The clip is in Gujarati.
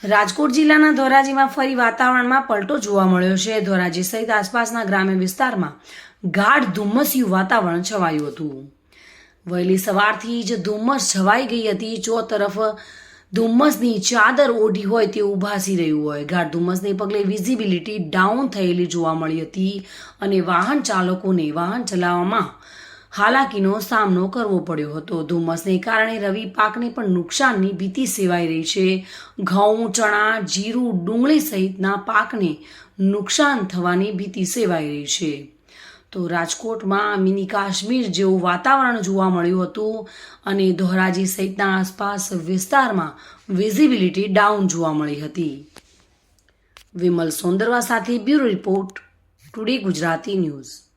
રાજકોટ જિલ્લાના ધોરાજીમાં ફરી વાતાવરણમાં પલટો જોવા મળ્યો છે। ધોરાજી સહિત આસપાસના ગ્રામ્ય વિસ્તારમાં ગાઢ ધુમ્મસિયું વાતાવરણ છવાયું હતું। વહેલી સવારથી જ ધુમ્મસ છવાઈ ગઈ હતી। ચોતરફ ધુમ્મસની ચાદર ઓઢી હોય તેવું ભાસી રહ્યું હોય। ગાઢ ધુમ્મસને પગલે વિઝિબિલિટી ડાઉન થયેલી જોવા મળી હતી અને વાહન ચાલકોને વાહન ચલાવવામાં હાલાકીનો સામનો કરવો પડ્યો હતો। ધુમ્મસને કારણે રવિ પાકને પણ નુકસાનની ભીતિ સેવાઈ રહી છે। ઘઉં, ચણા, જીરું, ડુંગળી સહિતના પાકને નુકસાન થવાની ભીતિ સેવાઈ રહી છે। તો રાજકોટમાં મિની કાશ્મીર જેવું વાતાવરણ જોવા મળ્યું હતું અને ધોરાજી સહિતના આસપાસ વિસ્તારમાં વિઝિબિલિટી ડાઉન જોવા મળી હતી। વિમલ સોંદરવા સાથે bureau report, today Gujarati news.